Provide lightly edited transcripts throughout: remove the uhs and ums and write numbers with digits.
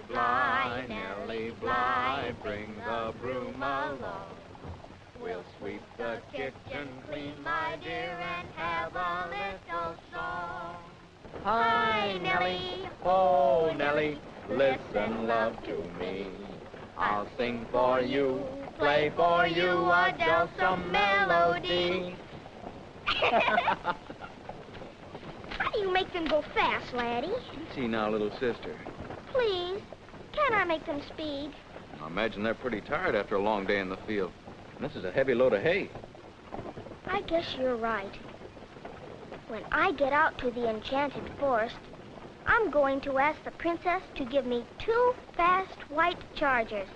Bly, Nellie Bly, bring the broom along. We'll sweep the kitchen clean, my dear, and have a little song. Hi, Nellie, oh, Nellie, listen, love, to me. I'll sing for you, play for you a dulcet melody. How do you make them go fast, laddie? Easy now, little sister. Please, can I make them speed? I imagine they're pretty tired after a long day in the field. And this is a heavy load of hay. I guess you're right. When I get out to the enchanted forest, I'm going to ask the princess to give me 2 fast white chargers.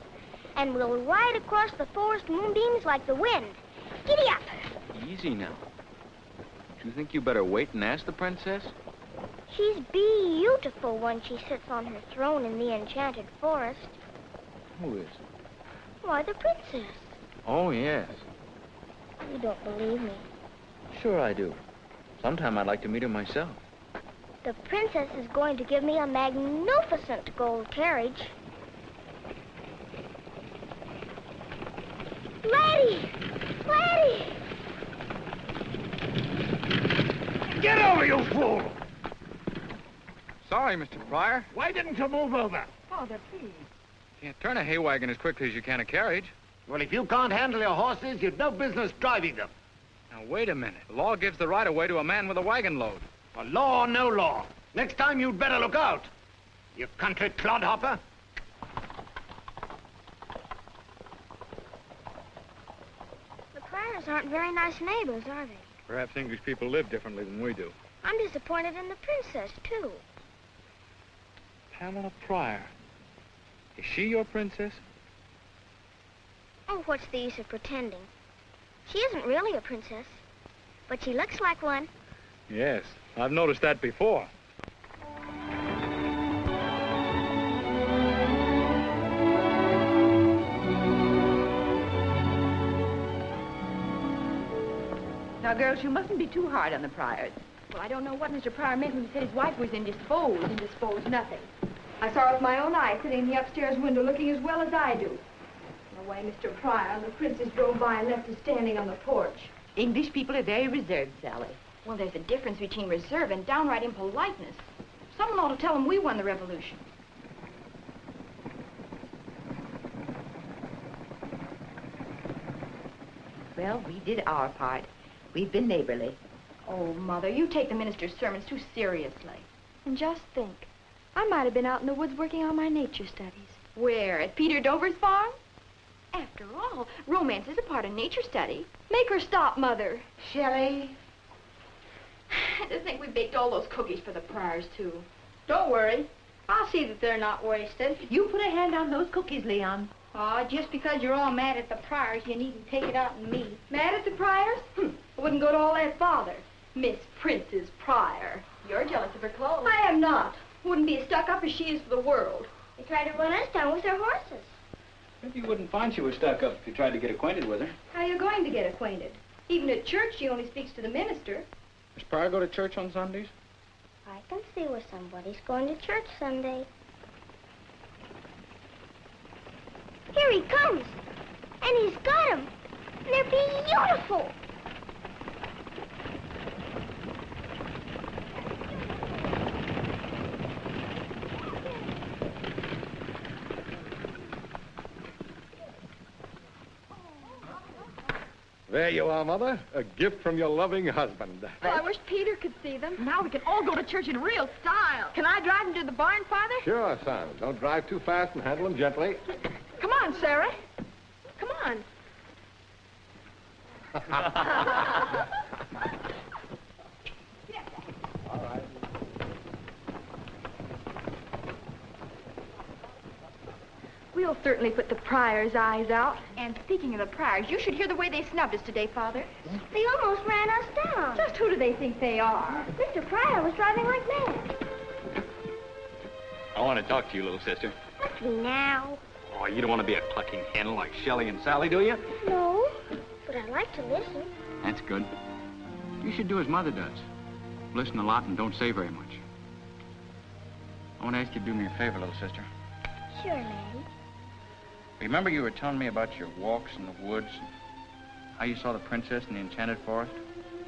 And we'll ride across the forest moonbeams like the wind. Giddy up! Easy now. Do you think you better wait and ask the princess? She's beautiful when she sits on her throne in the enchanted forest. Who is? Why, the princess. Oh, yes. You don't believe me. Sure I do. Sometime I'd like to meet her myself. The princess is going to give me a magnificent gold carriage. Laddie! Laddie! Get over, you fool! Sorry, Mr. Pryor. Why didn't you move over? Father, please. Can't turn a hay wagon as quickly as you can a carriage. Well, if you can't handle your horses, you've no business driving them. Now, wait a minute. The law gives the right-of-way to a man with a wagon load. A law or no law. Next time you'd better look out. You country clodhopper. The Pryors aren't very nice neighbors, are they? Perhaps English people live differently than we do. I'm disappointed in the princess, too. Pamela Pryor. Is she your princess? Oh, what's the use of pretending? She isn't really a princess, but she looks like one. Yes, I've noticed that before. Now, girls, you mustn't be too hard on the Pryors. Well, I don't know what Mr. Pryor meant when he said his wife was indisposed. Indisposed nothing. I saw her with my own eyes sitting in the upstairs window looking as well as I do. The way Mr. Pryor and the princess drove by and left us standing on the porch. English people are very reserved, Sally. Well, there's a difference between reserve and downright impoliteness. Someone ought to tell them we won the revolution. Well, we did our part. We've been neighborly. Oh, Mother, you take the minister's sermons too seriously. And just think, I might have been out in the woods working on my nature studies. Where? At Peter Dover's farm? After all, romance is a part of nature study. Make her stop, Mother. Shelley. To think we baked all those cookies for the Pryors, too. Don't worry. I'll see that they're not wasted. You put a hand on those cookies, Leon. Oh, just because you're all mad at the Pryors, you needn't take it out on me. Mad at the Pryors? I wouldn't go to all that bother. Miss Princess Pryor. You're jealous of her clothes. I am not. Wouldn't be as stuck up as she is for the world. They tried to run us down with their horses. Maybe you wouldn't find she was stuck up if you tried to get acquainted with her. How are you going to get acquainted? Even at church, she only speaks to the minister. Does Pryor go to church on Sundays? I can see where somebody's going to church Sunday. Here he comes. And he's got them. They're beautiful. There you are, Mother. A gift from your loving husband. Well, I wish Peter could see them. Now we can all go to church in real style. Can I drive them to the barn, Father? Sure, son. Don't drive too fast and handle them gently. Come on, Sarah. Come on. All right. We'll certainly put the Pryors' eyes out. And speaking of the Pryors, you should hear the way they snubbed us today, Father. They almost ran us down. Just who do they think they are? Mr. Pryor was driving like mad. I want to talk to you, little sister. Must be now. Oh, you don't want to be a clucking hen like Shelley and Sally, do you? No, but I like to listen. That's good. You should do as Mother does. Listen a lot and don't say very much. I want to ask you to do me a favor, little sister. Sure, Laddie. Remember you were telling me about your walks in the woods, and how you saw the princess in the enchanted forest?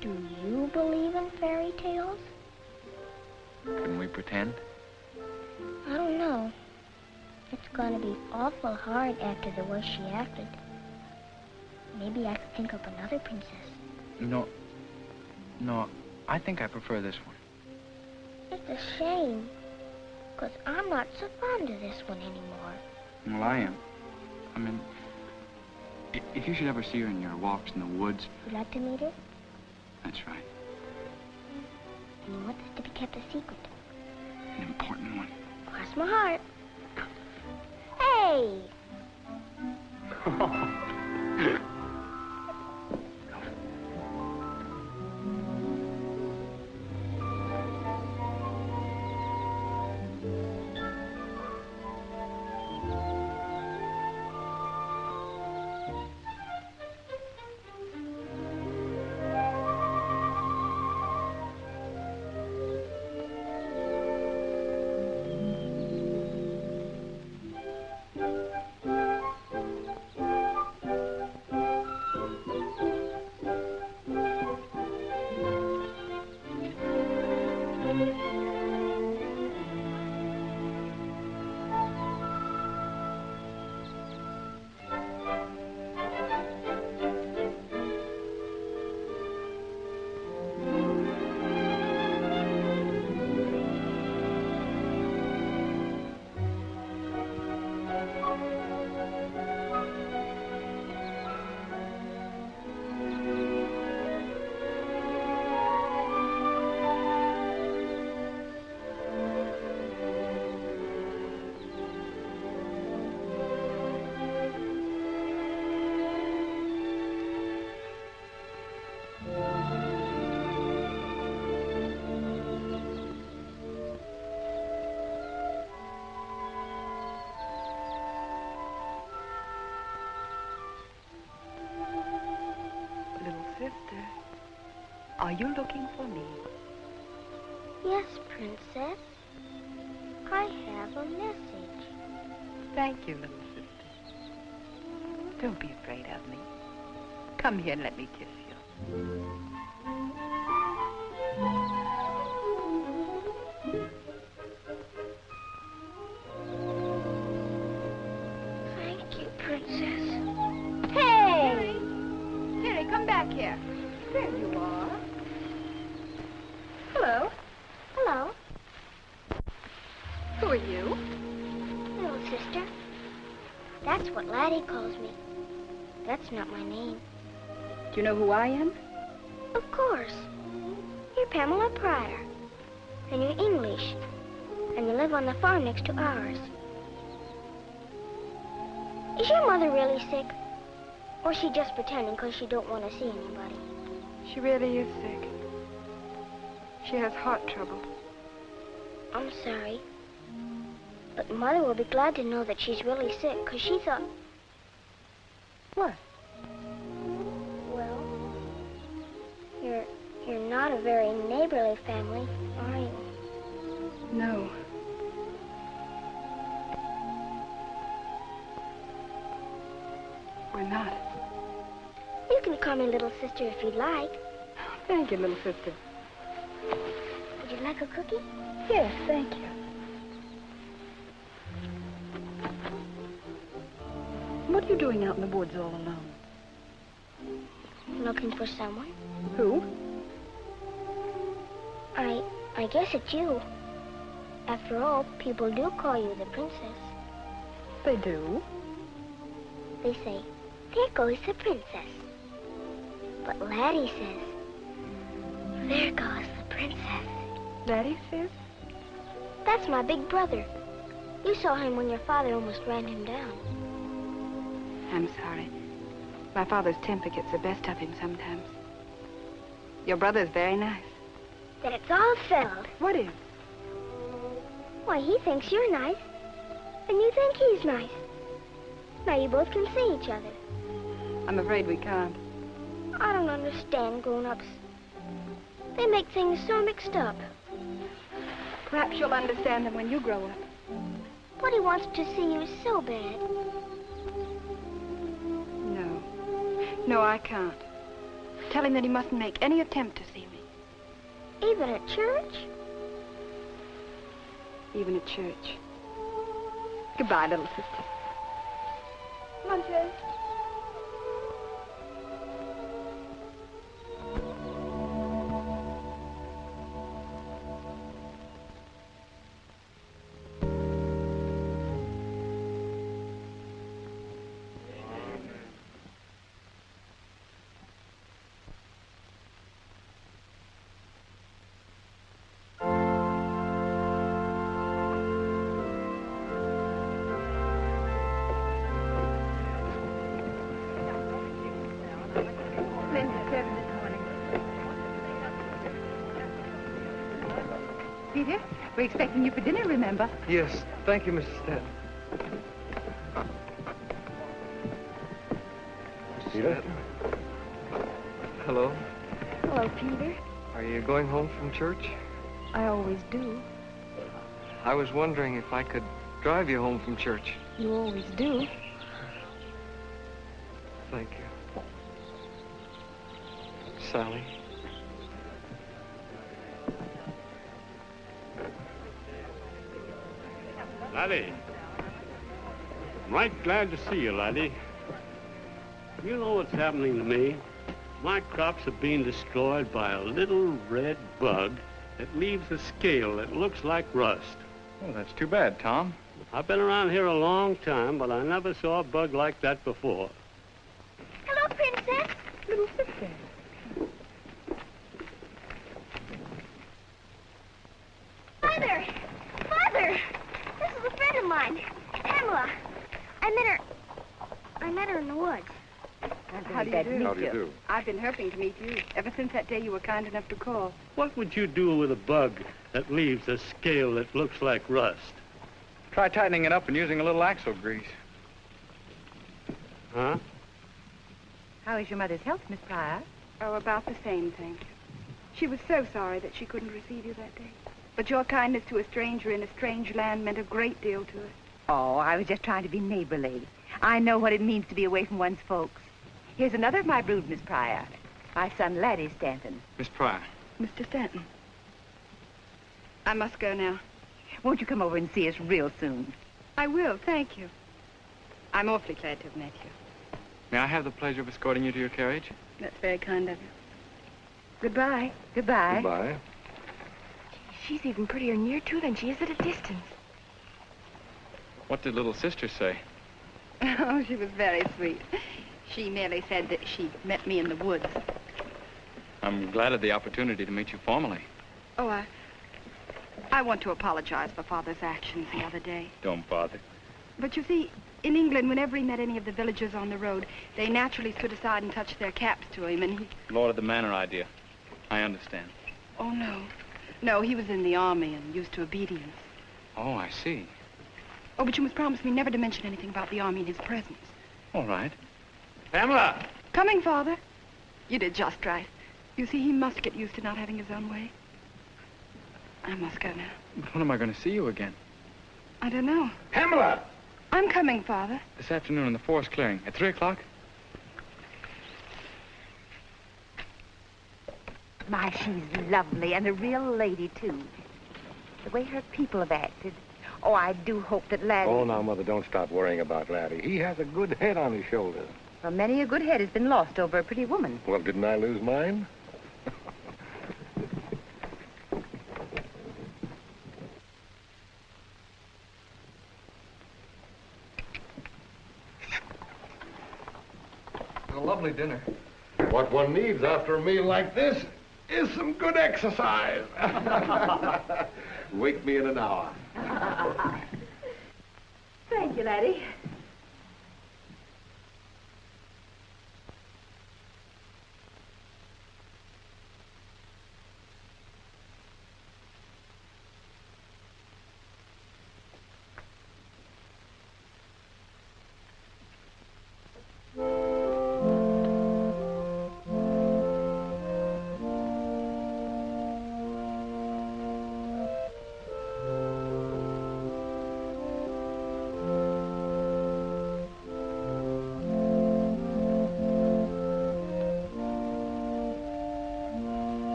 Do you believe in fairy tales? Can we pretend? I don't know. It's gonna be awful hard after the way she acted. Maybe I could think of another princess. No, I think I prefer this one. It's a shame, 'cause I'm not so fond of this one anymore. Well, I am. I mean, if you should ever see her in your walks in the woods... You'd like to meet her? That's right. And you want this to be kept a secret? An important one. Cross my heart. Hey! Sister, are you looking for me? Yes, Princess. I have a message. Thank you, little sister. Don't be afraid of me. Come here and let me kiss you. Thank you, Princess. Hey! Terry, come back here. There you are. Hello. Hello, Who are you? little sister. That's what Laddie calls me. That's not my name. Do you know who I am? Of course. You're Pamela Pryor. And you're English. And you live on the farm next to ours. Is your mother really sick? Or is she just pretending because she don't want to see anybody? She really is sick. She has heart trouble. I'm sorry. But Mother will be glad to know that she's really sick, because she thought... What? Well, you're not a very neighborly family, are you? No. We're not. You can call me little sister if you'd like. Thank you, little sister. Would you like a cookie? Yes, thank you. What are you doing out in the woods all alone? Looking for someone? Who? I guess it's you. After all, people do call you the princess. They do. They say, there goes the princess. But Laddie says, there goes the princess. Daddy says? That's my big brother. You saw him when your father almost ran him down. I'm sorry. My father's temper gets the best of him sometimes. Your brother's very nice. Then it's all settled. What is? Why, he thinks you're nice. And you think he's nice. Now you both can see each other. I'm afraid we can't. I don't understand grown-ups. They make things so mixed up. Perhaps you'll understand them when you grow up. But he wants to see you so bad. No. No, I can't. Tell him that he mustn't make any attempt to see me. Even at church? Even at church. Goodbye, little sister. Come on, Jay. Peter, we're expecting you for dinner, remember? Yes, thank you, Mrs. Stanton. Peter? Hello. Hello, Peter. Are you going home from church? I always do. I was wondering if I could drive you home from church. You always do. Thank you. Sally. Laddie. Right glad to see you, laddie. You know what's happening to me? My crops are being destroyed by a little red bug that leaves a scale that looks like rust. Oh, that's too bad, Tom. I've been around here a long time, but I never saw a bug like that before. Hello, Princess. Little sister. Father! Father! This is a friend of mine, Pamela. I met her in the woods. How do you do? How do you do? I've been hoping to meet you ever since that day you were kind enough to call. What would you do with a bug that leaves a scale that looks like rust? Try tightening it up and using a little Axle grease. Huh? How is your mother's health, Miss Pryor? Oh, about the same thing. She was so sorry that she couldn't receive you that day. But your kindness to a stranger in a strange land meant a great deal to her. Oh, I was just trying to be neighborly. I know what it means to be away from one's folks. Here's another of my brood, Miss Pryor. My son, Laddie Stanton. Miss Pryor. Mr. Stanton. I must go now. Won't you come over and see us real soon? I will, thank you. I'm awfully glad to have met you. May I have the pleasure of escorting you to your carriage? That's very kind of you. Goodbye. Goodbye. Goodbye. She's even prettier near to than she is at a distance. What did little sister say? Oh, she was very sweet. She merely said that she met me in the woods. I'm glad of the opportunity to meet you formally. Oh, I want to apologize for Father's actions the other day. Don't bother. But you see, in England, whenever he met any of the villagers on the road, they naturally stood aside and touched their caps to him, and he... Lord of the Manor idea. I understand. Oh, no. No, he was in the army and used to obedience. Oh, I see. Oh, but you must promise me never to mention anything about the army in his presence. All right. Pamela! Coming, Father. You did just right. You see, he must get used to not having his own way. I must go now. But when am I going to see you again? I don't know. Pamela! I'm coming, Father. This afternoon in the forest clearing at 3 o'clock? My, she's lovely and a real lady, too. The way her people have acted. Oh, I do hope that Laddie... Oh, now, Mother, don't stop worrying about Laddie. He has a good head on his shoulders. Well, many a good head has been lost over a pretty woman. Well, didn't I lose mine? A lovely dinner. What one needs after a meal like this is some good exercise. Wake me in an hour. Thank you, Laddie.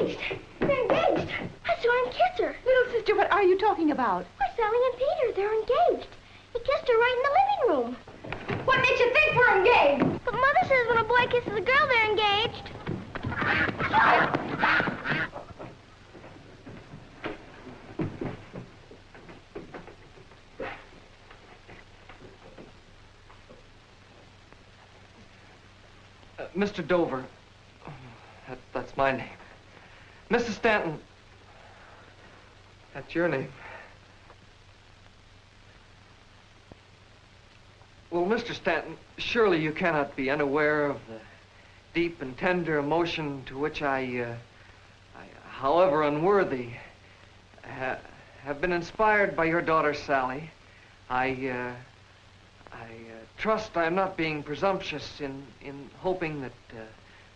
engaged. They're engaged. I saw him kiss her. Little sister, what are you talking about? Why, Sally and Peter, they're engaged. He kissed her right in the living room. What makes you think we're engaged? But Mother says when a boy kisses a girl, they're engaged. Mr. Dover. That's my name. Mrs. Stanton. That's your name. Well, Mr. Stanton, surely you cannot be unaware of the deep and tender emotion to which I however unworthy, have been inspired by your daughter, Sally. I trust I'm not being presumptuous in hoping that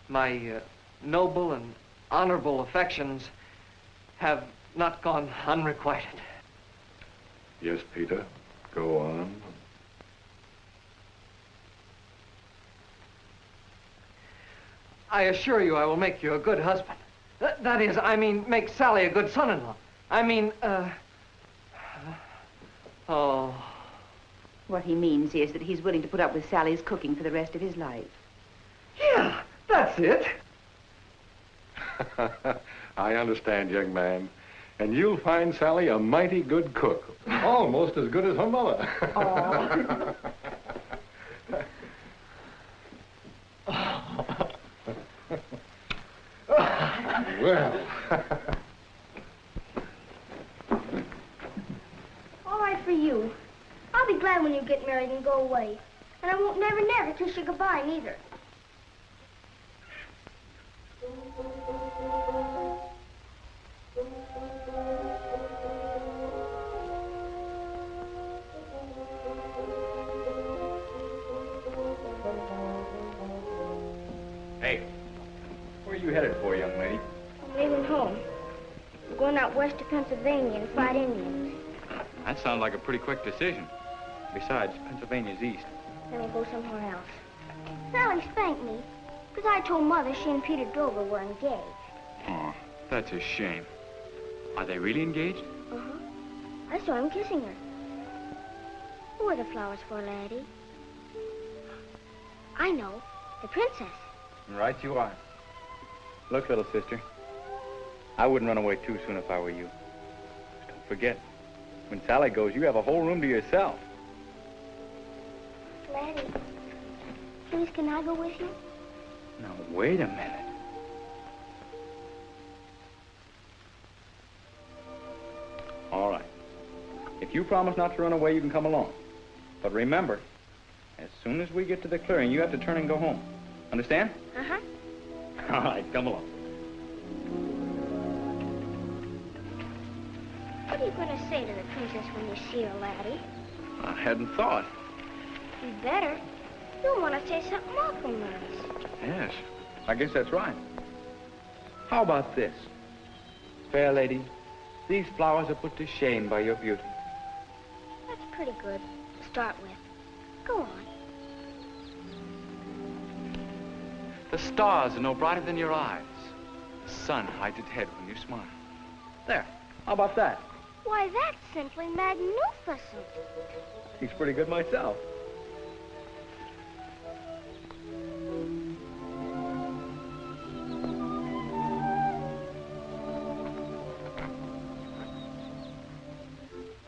my noble and honorable affections have not gone unrequited. Yes, Peter. Go on. I assure you I will make you a good husband. That is, I mean, make Sally a good son-in-law. I mean, oh. What he means is that he's willing to put up with Sally's cooking for the rest of his life. Yeah, that's it. I understand, young man. And you'll find Sally a mighty good cook. Almost as good as her mother. Oh. Well. All right for you. I'll be glad when you get married and go away. And I won't never kiss you goodbye, neither. Hey, where are you headed for, young lady? I'm leaving home. I'm going out west to Pennsylvania and fight Indians. That sounds like a pretty quick decision. Besides, Pennsylvania's east. Then we'll go somewhere else. Sally spanked me, because I told Mother she and Peter Dover were engaged. Oh, that's a shame. Are they really engaged? Uh-huh. I saw him kissing her. Who are the flowers for, laddie? I know. The princess. Right you are. Look, little sister, I wouldn't run away too soon if I were you. Just don't forget, when Sally goes, you have a whole room to yourself. Laddie, please, can I go with you? Now, wait a minute. All right. If you promise not to run away, you can come along. But remember, as soon as we get to the clearing, you have to turn and go home. Understand? Uh-huh. All right, come along. What are you going to say to the princess when you see her, laddie? I hadn't thought. You better. You'll want to say something awful nice. Yes, I guess that's right. How about this? Fair lady, these flowers are put to shame by your beauty. That's pretty good to start with. Go on. The stars are no brighter than your eyes. The sun hides its head when you smile. There, how about that? Why, that's simply magnificent. He's pretty good myself.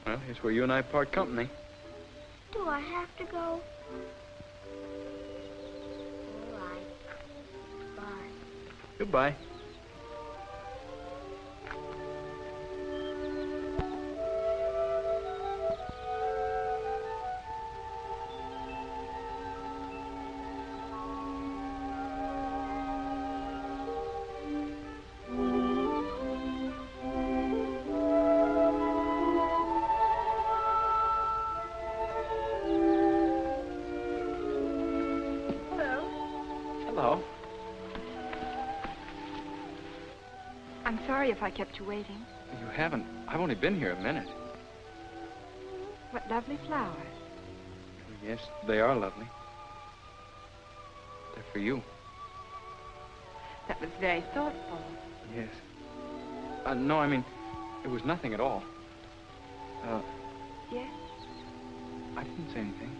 Well, here's where you and I part company. Do I have to go? All right. Bye. Goodbye. Hello. I'm sorry if I kept you waiting. You haven't. I've only been here a minute. What lovely flowers. Yes, they are lovely. They're for you. That was very thoughtful. Yes. No, I mean, it was nothing at all. Yes? I didn't say anything.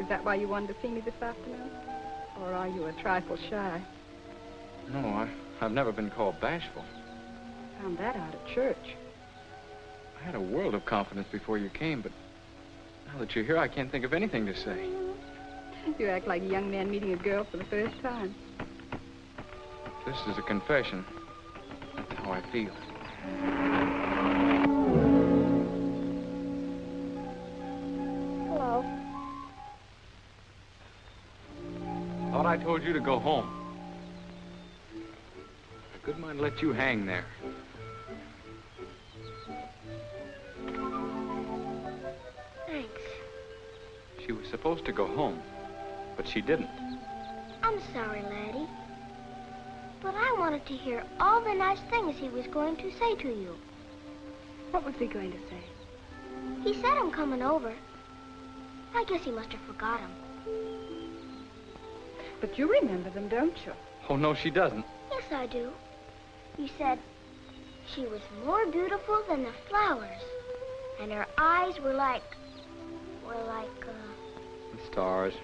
Is that why you wanted to see me this afternoon? Or are you a trifle shy? No, I've never been called bashful. Found that out at church. I had a world of confidence before you came, but now that you're here, I can't think of anything to say. You act like a young man meeting a girl for the first time. This is a confession. That's how I feel. Hello. Thought I told you to go home. A good mind let you hang there. Thanks. She was supposed to go home, but she didn't. I'm sorry, laddie. But I wanted to hear all the nice things he was going to say to you. What was he going to say? He said I'm coming over. I guess he must have forgot him. But you remember them, don't you? Oh, no, she doesn't. Yes, I do. You said she was more beautiful than the flowers, and her eyes were like, The stars.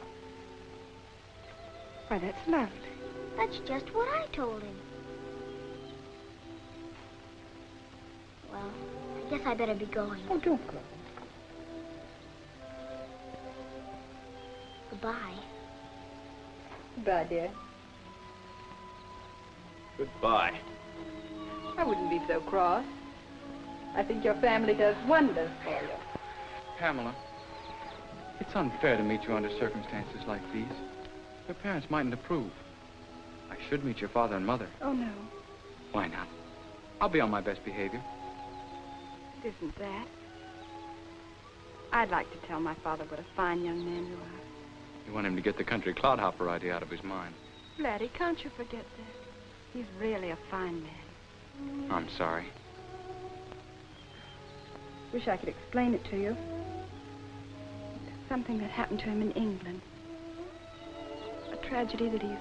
Why, that's lovely. That's just what I told him. Well, I guess I better be going. Oh, don't go. Goodbye. Goodbye, dear. Goodbye. I wouldn't be so cross. I think your family does wonders for you. Pamela, it's unfair to meet you under circumstances like these. Your parents mightn't approve. I should meet your father and mother. Oh, no. Why not? I'll be on my best behavior. It isn't that. I'd like to tell my father what a fine young man you are. You want him to get the country clodhopper idea out of his mind. Laddie, can't you forget that? He's really a fine man. I'm sorry. Wish I could explain it to you. Something that happened to him in England. A tragedy that he's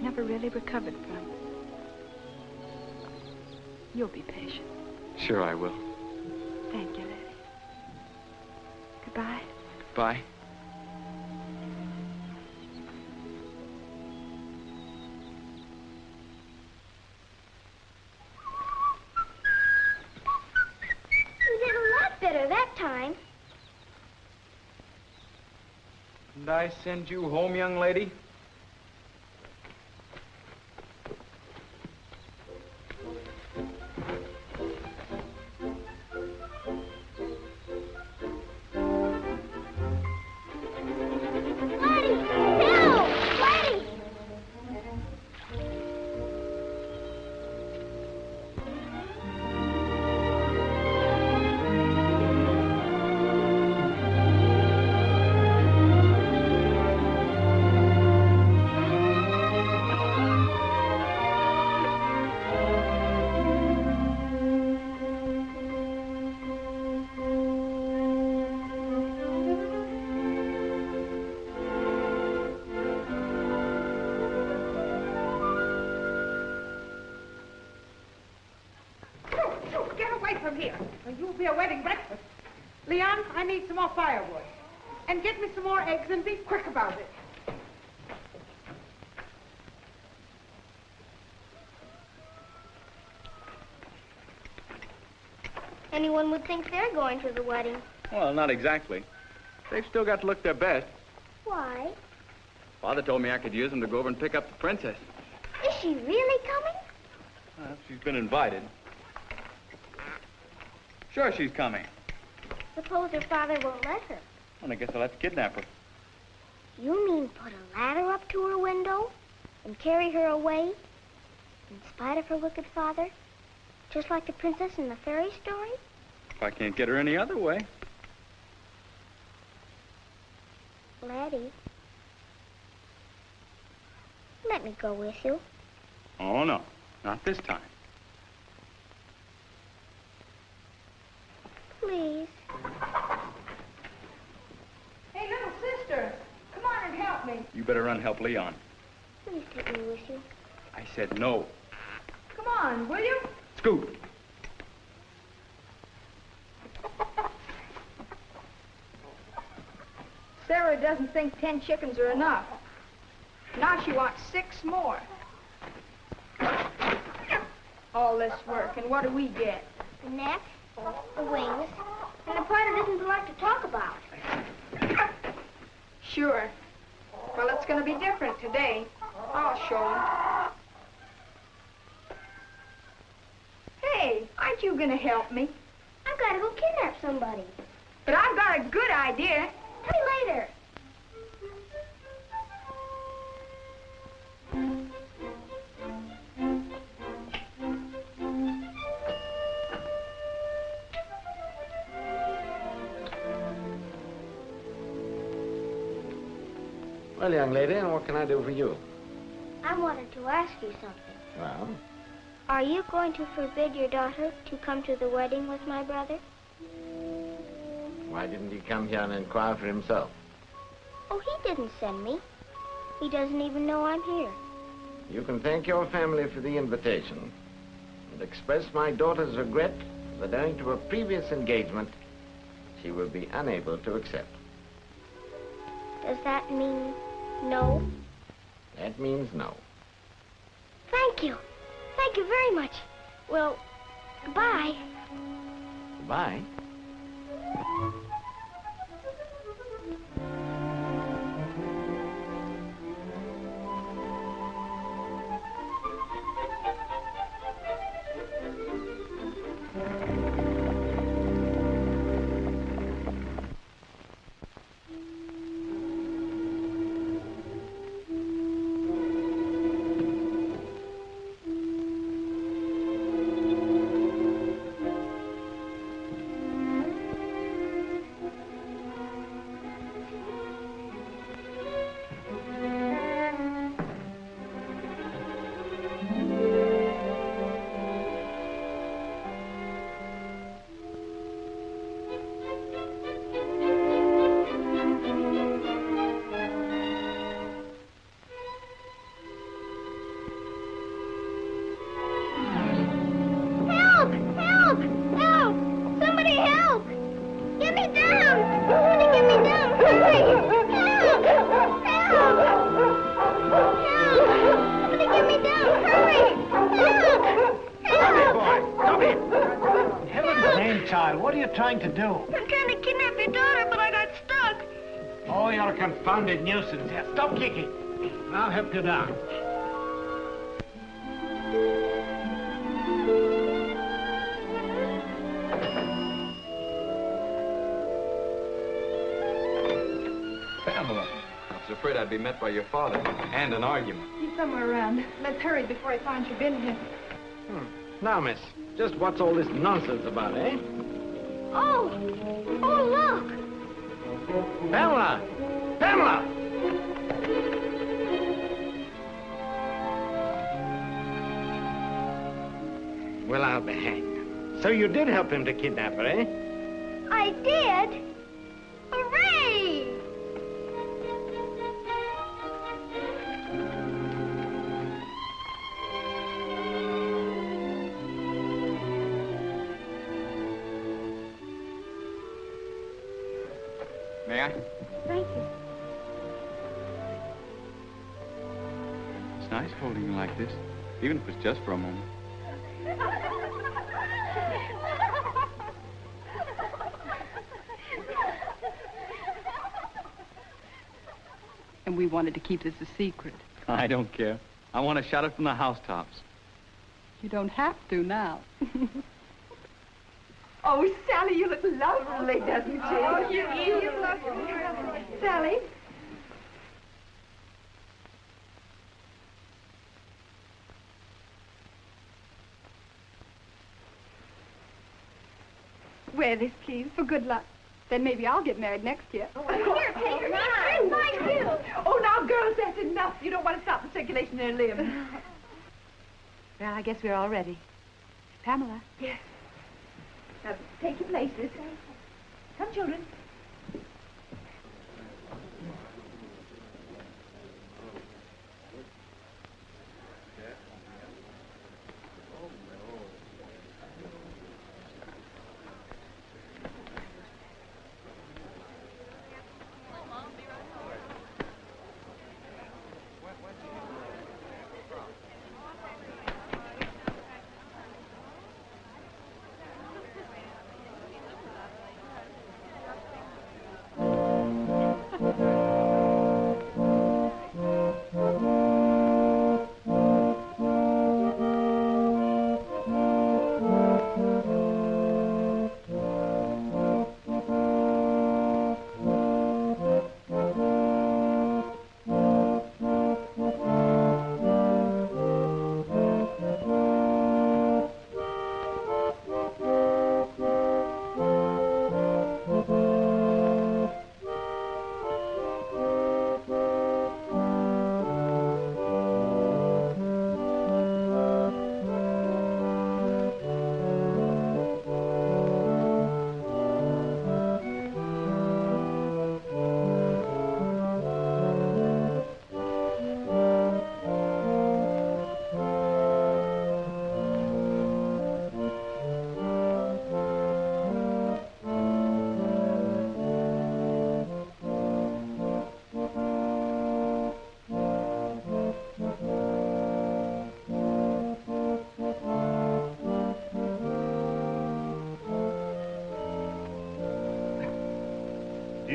never really recovered from. You'll be patient. Sure I will. Thank you, Laddie. Goodbye. Goodbye. You did a lot better that time. Didn't I send you home, young lady? Leon, I need some more firewood. And get me some more eggs and be quick about it. Anyone would think they're going to the wedding. Well, not exactly. They've still got to look their best. Why? Father told me I could use them to go over and pick up the princess. Is she really coming? Well, she's been invited. Sure she's coming. Suppose her father won't let her. Well, I guess I'll have to kidnap her. You mean put a ladder up to her window and carry her away in spite of her wicked father? Just like the princess in the fairy story? If I can't get her any other way. Laddie, let me go with you. Oh, no. Not this time. Please. Hey, little sister, come on and help me. You better run help Leon. Please take me with you. I said no. Come on. on, will you? Scoot. Sarah doesn't think 10 chickens are enough. Now she wants 6 more. All this work, and what do we get? The neck, the wings, and the part it isn't allowed to talk about. Sure. Well, it's going to be different today. I'll show 'em. Hey, aren't you going to help me? I've got to go kidnap somebody. But I've got a good idea. Tell me later. Well, young lady, what can I do for you? I wanted to ask you something. Well? Are you going to forbid your daughter to come to the wedding with my brother? Why didn't he come here and inquire for himself? Oh, he didn't send me. He doesn't even know I'm here. You can thank your family for the invitation and express my daughter's regret that owing to a previous engagement, she will be unable to accept. Does that mean no? That means no. Thank you. Thank you very much. Well, goodbye. Goodbye. Trying to do? I'm trying to kidnap your daughter, but I got stuck. Oh, you're a confounded nuisance. Here, stop kicking. I'll help you down. Pamela. I was afraid I'd be met by your father and an argument. He's somewhere around. Let's hurry before he finds you've been here. Now, miss, just what's all this nonsense about, eh? Oh! Oh, look! Pamela! Pamela! Well, I'll be hanged. So you did help him to kidnap her, eh? I did? Hooray! May I? Thank you. It's nice holding you like this, even if it's just for a moment. And we wanted to keep this a secret. I don't care. I want to shout it from the housetops. You don't have to now. Oh, Sally, you look lovely, doesn't she? Oh, you look Sally? Wear this, please, for good luck. Then maybe I'll get married next year. Here, take her. Thank you. Oh, now, girls, that's enough. You don't want to stop the circulation in their limbs. Well, I guess we're all ready. Pamela. Yes. Now, take your places. Come, children.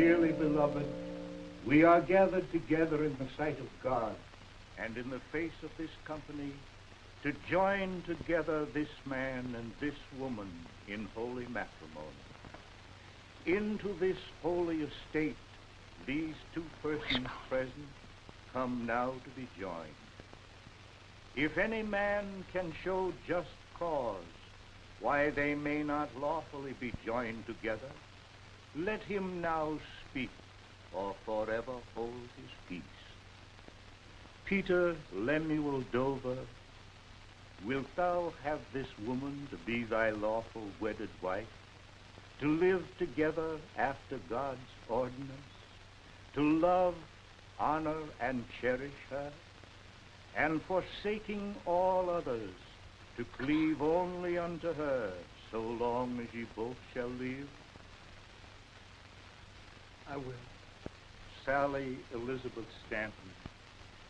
Dearly beloved, we are gathered together in the sight of God and in the face of this company to join together this man and this woman in holy matrimony. Into this holy estate, these two persons present come now to be joined. If any man can show just cause why they may not lawfully be joined together, let him now speak, or forever hold his peace. Peter Lemuel Dover, wilt thou have this woman to be thy lawful wedded wife, to live together after God's ordinance, to love, honor, and cherish her, and forsaking all others, to cleave only unto her, so long as ye both shall live? I will. Sally Elizabeth Stanton,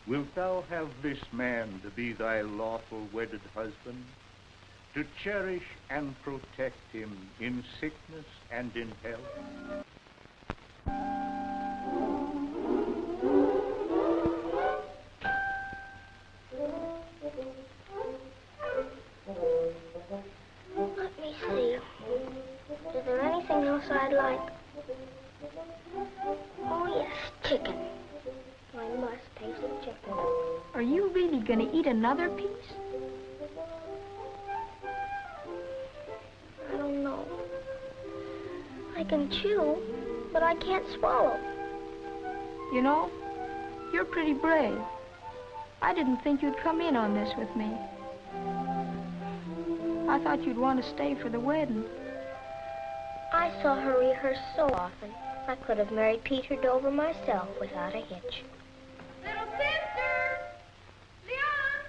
wilt thou have this man to be thy lawful wedded husband, to cherish and protect him in sickness and in health? Let me see. Is there anything else I'd like? Oh, yes, chicken. I must taste the chicken. Are you really going to eat another piece? I don't know. I can chew, but I can't swallow. You know, you're pretty brave. I didn't think you'd come in on this with me. I thought you'd want to stay for the wedding. I saw her rehearse so often. I could have married Peter Dover myself without a hitch. Little sister! Leon!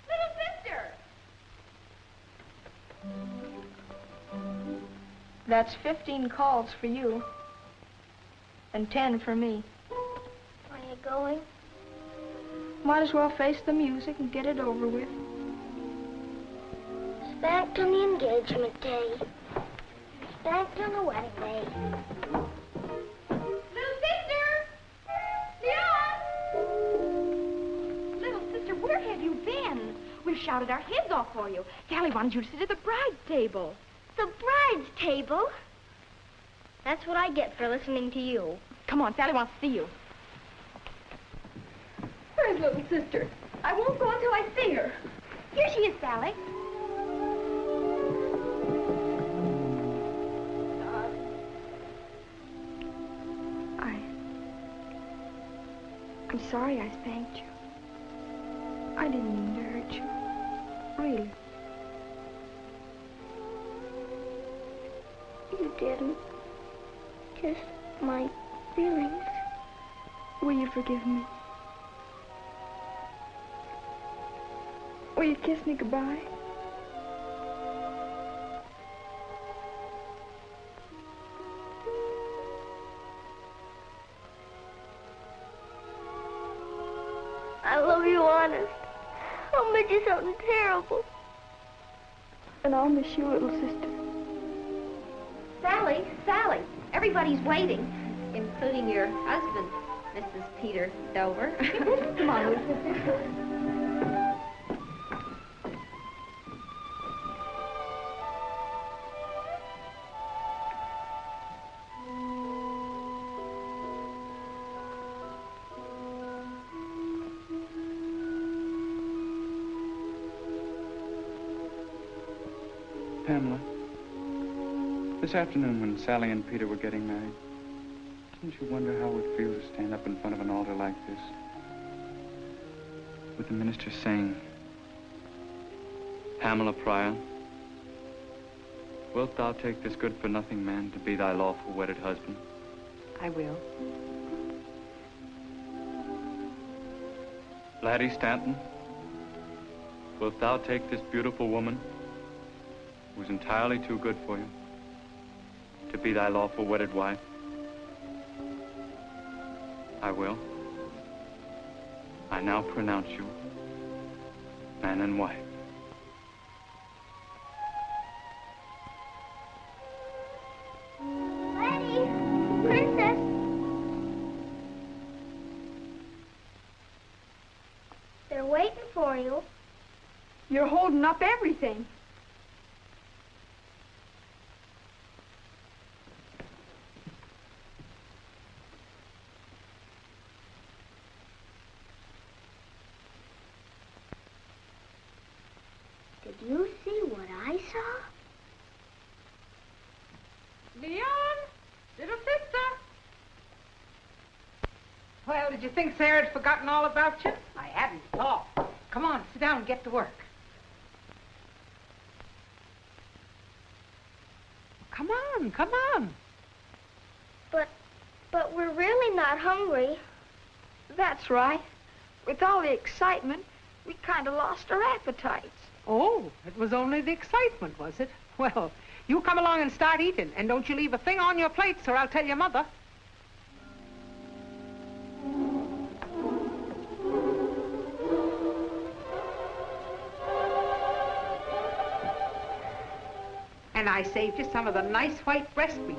Little sister! That's 15 calls for you, and 10 for me. Are you going? Might as well face the music and get it over with. Spanked on the engagement day. Spanked on the wedding day. Little sister! Leon! Little sister, where have you been? We've shouted our heads off for you. Sally wanted you to sit at the bride's table. The bride's table? That's what I get for listening to you. Come on, Sally wants to see you. Where's little sister? I won't go until I see her. Here she is, Sally. I'm sorry I spanked you. I didn't mean to hurt you. Really. You didn't. Just my feelings. Will you forgive me? Will you kiss me goodbye? I love you, honest. I'll miss you something terrible. And I'll miss you, little sister. Sally, Sally, everybody's waiting, including your husband, Mrs. Peter Dover. Come on, little sister. Pamela, this afternoon when Sally and Peter were getting married, didn't you wonder how it would feel to stand up in front of an altar like this? With the minister saying, Pamela Pryor, wilt thou take this good-for-nothing man to be thy lawful wedded husband? I will. Laddie Stanton, wilt thou take this beautiful woman, who's entirely too good for you, to be thy lawful wedded wife? I will. I now pronounce you man and wife. Laddie, where's You're holding up everything. Did you see what I saw? Leon, little sister. Well, did you think Sarah had forgotten all about you? I hadn't at all. Come on, sit down and get to work. Come on, come on. But we're really not hungry. That's right. With all the excitement, we kind of lost our appetites. Oh, it was only the excitement, was it? Well, you come along and start eating, and don't you leave a thing on your plates, or I'll tell your mother. And I saved you some of the nice white breast meat.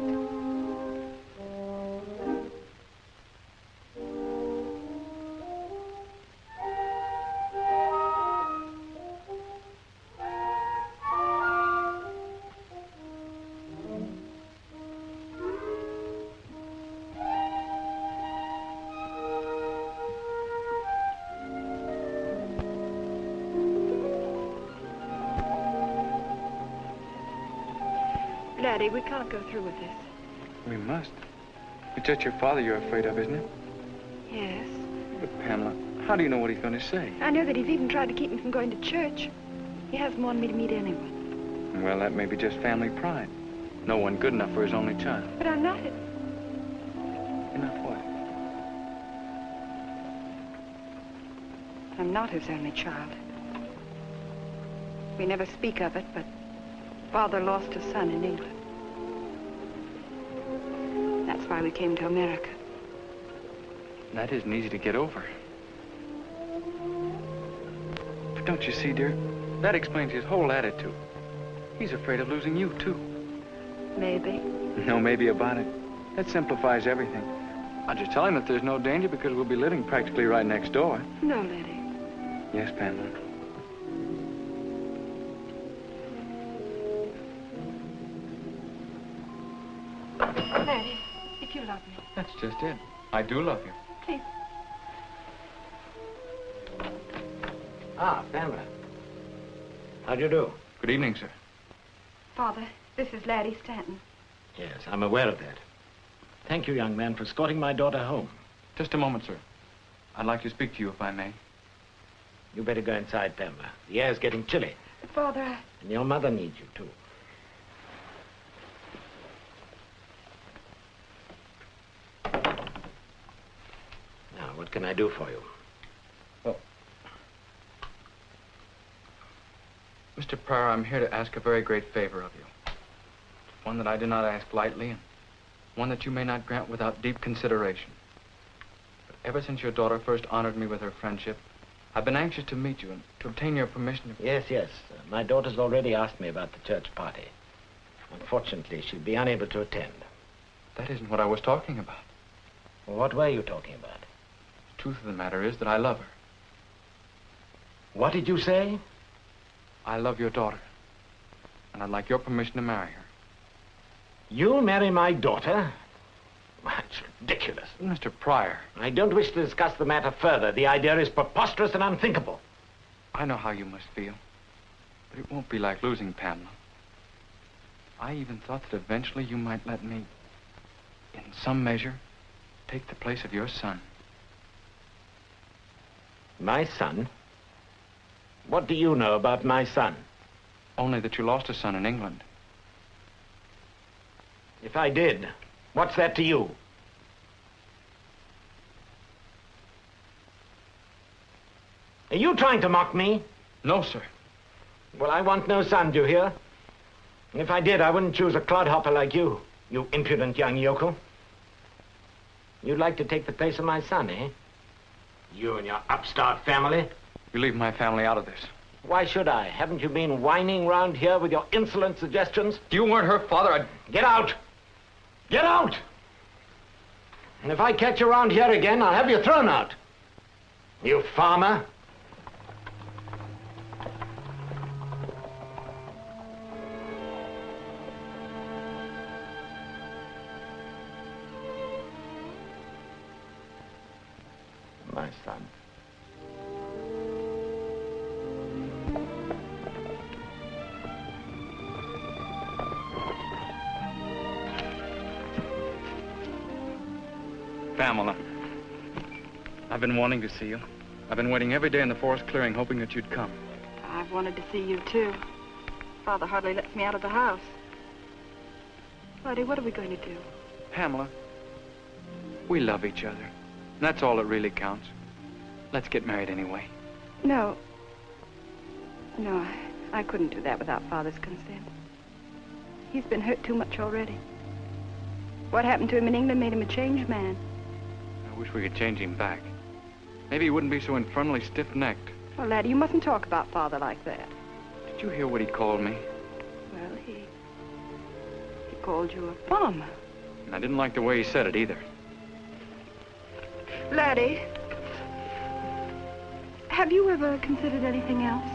Daddy, we can't go through with this. We must. It's just your father you're afraid of, isn't it? Yes. But, Pamela, how do you know what he's going to say? I know that he's even tried to keep me from going to church. He hasn't wanted me to meet anyone. Well, that may be just family pride. No one good enough for his only child. But I'm not it. You're not what? I'm not his only child. We never speak of it, but Father lost a son in England. That's why we came to America. That isn't easy to get over. But don't you see, dear? That explains his whole attitude. He's afraid of losing you, too. Maybe. No maybe about it. That simplifies everything. I'll just tell him that there's no danger because we'll be living practically right next door. No, Letty. Yes, Pamela. Letty, if you love me. That's just it. I do love you. Please. Ah, Pamela. How do you do? Good evening, sir. Father, this is Laddie Stanton. Yes, I'm aware of that. Thank you, young man, for escorting my daughter home. Just a moment, sir. I'd like to speak to you, if I may. You better go inside, Pamela. The air's getting chilly. Father, And your mother needs you, too. Now, what can I do for you? Well, Mr. Pryor, I'm here to ask a very great favor of you. One that I do not ask lightly, and one that you may not grant without deep consideration. But ever since your daughter first honored me with her friendship, I've been anxious to meet you and to obtain your permission to... Yes, yes. My daughter's already asked me about the church party. Unfortunately, she'll be unable to attend. That isn't what I was talking about. Well, what were you talking about? The truth of the matter is that I love her. What did you say? I love your daughter, and I'd like your permission to marry her. You'll marry my daughter? That's ridiculous. Mr. Pryor. I don't wish to discuss the matter further. The idea is preposterous and unthinkable. I know how you must feel, but it won't be like losing Pamela. I even thought that eventually you might let me, in some measure, take the place of your son. My son? What do you know about my son? Only that you lost a son in England. If I did, what's that to you? Are you trying to mock me? No, sir. Well, I want no son, do you hear? If I did, I wouldn't choose a clodhopper like you, you impudent young yokel. You'd like to take the place of my son, eh? You and your upstart family? You leave my family out of this. Why should I? Haven't you been whining round here with your insolent suggestions? If you weren't her father, I'd... Get out! Get out! And if I catch you around here again, I'll have you thrown out. You farmer. son. Pamela, I've been wanting to see you. I've been waiting every day in the forest clearing, hoping that you'd come. I've wanted to see you, too. Father hardly lets me out of the house. Buddy, what are we going to do? Pamela, we love each other. And that's all that really counts. Let's get married anyway. No. No, I couldn't do that without Father's consent. He's been hurt too much already. What happened to him in England made him a changed man. I wish we could change him back. Maybe he wouldn't be so infernally stiff-necked. Well, laddie, you mustn't talk about Father like that. Did you hear what he called me? Well, he called you a farmer. And I didn't like the way he said it either. Laddie, have you ever considered anything else?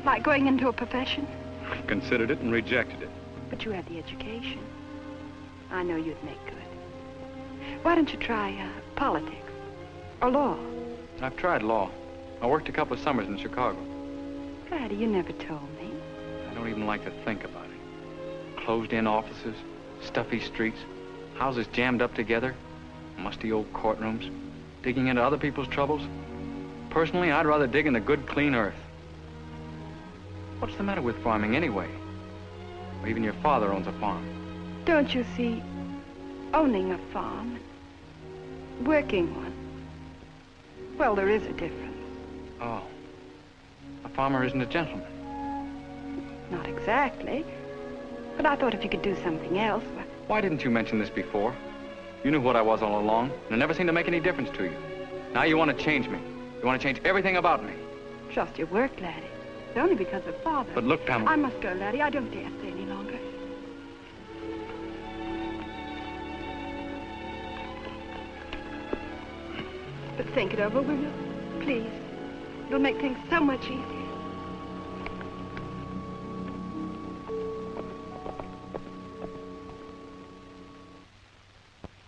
Like going into a profession? I've considered it and rejected it. But you have the education. I know you'd make good. Why don't you try politics or law? I've tried law. I worked a couple of summers in Chicago. Laddie, you never told me. I don't even like to think about it. Closed-in offices, stuffy streets, houses jammed up together, musty old courtrooms, digging into other people's troubles. Personally, I'd rather dig in the good, clean earth. What's the matter with farming anyway? Or even your father owns a farm. Don't you see, owning a farm, working one, well, there is a difference. Oh. A farmer isn't a gentleman. Not exactly. But I thought if you could do something else, well... Why didn't you mention this before? You knew what I was all along, and it never seemed to make any difference to you. Now you want to change me. You want to change everything about me. Trust your work, laddie. It's only because of Father. But look, Pamela... I must go, laddie. I don't dare stay any longer. But think it over, will you? Please. It'll make things so much easier.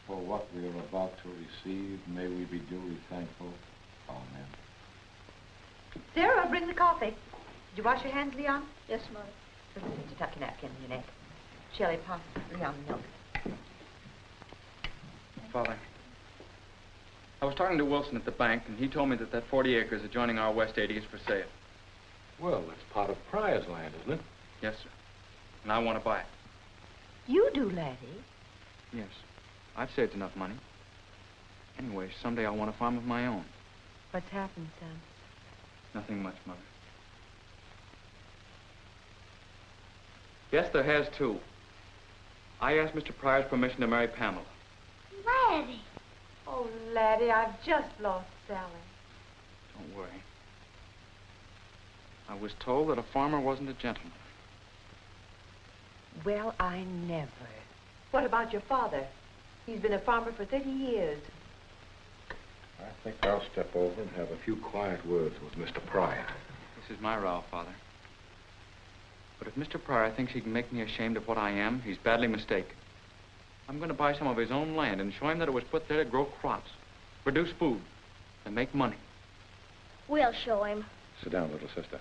For what we are about to receive, may we be duly thankful. Amen. Sarah, bring the coffee. Did you wash your hands, Leon? Yes, Mother. Sister, tuck your napkin in your neck. Shelley, pass Leon the milk. Father, I was talking to Wilson at the bank, and he told me that 40 acres adjoining our West 80 is for sale. Well, that's part of Pryor's land, isn't it? Yes, sir. And I want to buy it. You do, laddie? Yes. I've saved enough money. Anyway, someday I'll want a farm of my own. What's happened, son? Nothing much, Mother. Yes, there has, too. I asked Mr. Pryor's permission to marry Pamela. Laddie. Oh, laddie, I've just lost Sally. Don't worry. I was told that a farmer wasn't a gentleman. Well, I never. What about your father? He's been a farmer for 30 years. I think I'll step over and have a few quiet words with Mr. Pryor. This is my row, Father. But if Mr. Pryor thinks he can make me ashamed of what I am, he's badly mistaken. I'm going to buy some of his own land and show him that it was put there to grow crops, produce food, and make money. We'll show him. Sit down, little sister.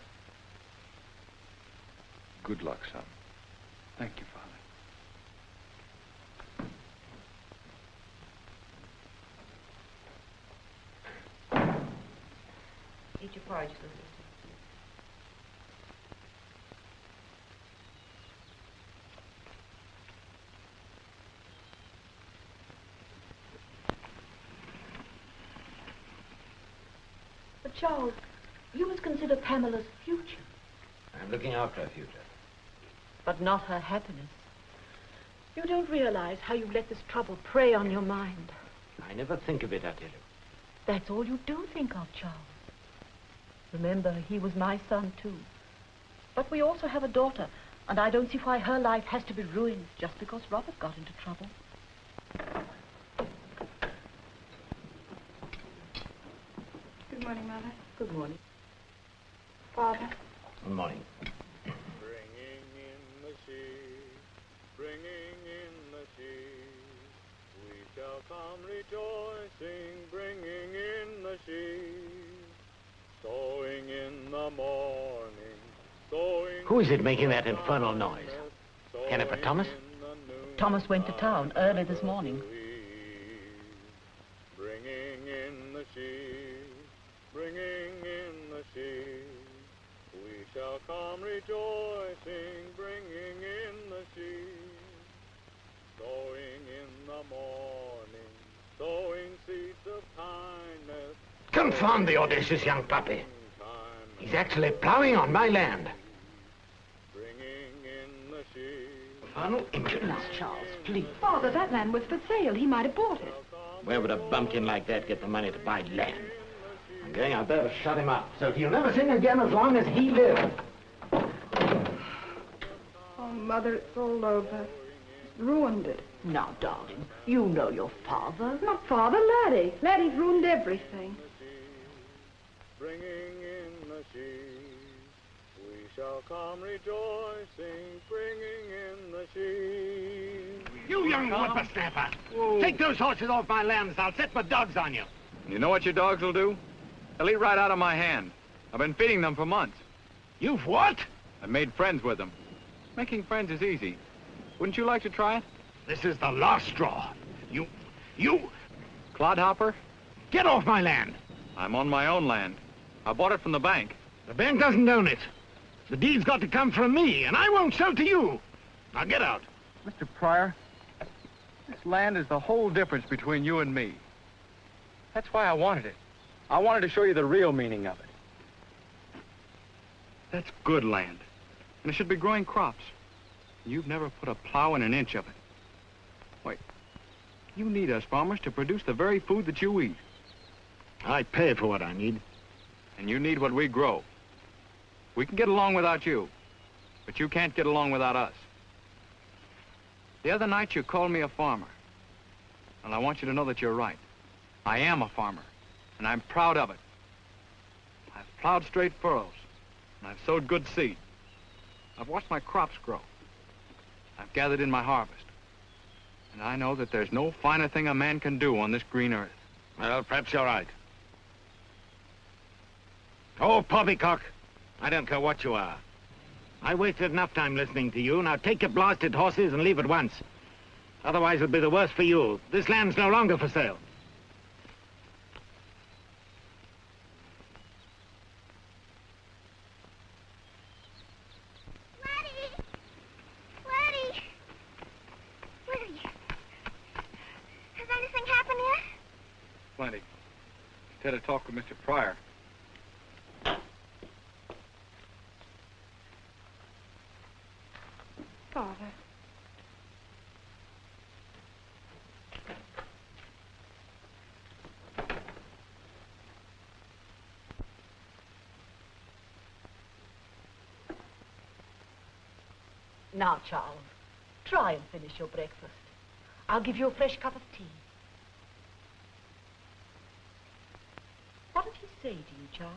Good luck, son. Thank you, Father. Eat your porridge, little sister. But, Charles, you must consider Pamela's future. I'm looking after her future. But not her happiness. You don't realize how you've let this trouble prey on your mind. I never think of it, I tell you. That's all you do think of, Charles. Remember, he was my son, too. But we also have a daughter, and I don't see why her life has to be ruined just because Robert got into trouble. Good morning, Mother. Good morning. Father. Good morning. Bringing in the sea, bringing in the sea, we shall come rejoicing, bringing in the sheaves, sowing in the morning, sowing... Who is it making that infernal noise? Jennifer Thomas? Thomas went to town early this morning. Bringing in the sheaves, bringing in the sheaves, we shall come rejoicing, bringing in the sheaves, sowing in the morning, sowing seeds of kindness. Confound the audacious young puppy. He's actually plowing on my land. Bringing in the sheaves. Infernal impudence. Charles, please. Father, that land was for sale. He might have bought it. Where would a bumpkin like that get the money to buy land? I'm going out there to shut him up, so he'll never sing again as long as he lives. Oh, Mother, it's all over. He's ruined it. Now, darling, you know your father. Not Father, Laddie. Laddie's ruined everything. Bringing in the sheaves, we shall come rejoicing, bringing in the sheaves. You young whippersnapper! Take those horses off my lambs. I'll set my dogs on you. You know what your dogs will do? They'll eat right out of my hand. I've been feeding them for months. You've what? I've made friends with them. Making friends is easy. Wouldn't you like to try it? This is the last straw. You... Clodhopper? Get off my land. I'm on my own land. I bought it from the bank. The bank doesn't own it. The deed's got to come from me, and I won't sell to you. Now get out. Mr. Pryor, this land is the whole difference between you and me. That's why I wanted it. I wanted to show you the real meaning of it. That's good land, and it should be growing crops. You've never put a plow in an inch of it. Wait, you need us farmers to produce the very food that you eat. I pay for what I need. And you need what we grow. We can get along without you, but you can't get along without us. The other night you called me a farmer. And I want you to know that you're right. I am a farmer, and I'm proud of it. I've plowed straight furrows, and I've sowed good seed. I've watched my crops grow. I've gathered in my harvest. And I know that there's no finer thing a man can do on this green earth. Well, perhaps you're right. Oh, poppycock. I don't care what you are. I wasted enough time listening to you. Now take your blasted horses and leave at once. Otherwise it'll be the worse for you. This land's no longer for sale. Laddie! Laddie! Where are you? Has anything happened yet? Plenty. Instead of talk with Mr. Pryor. Father. Now, Charles, try and finish your breakfast. I'll give you a fresh cup of tea. What did he say to you, Charles?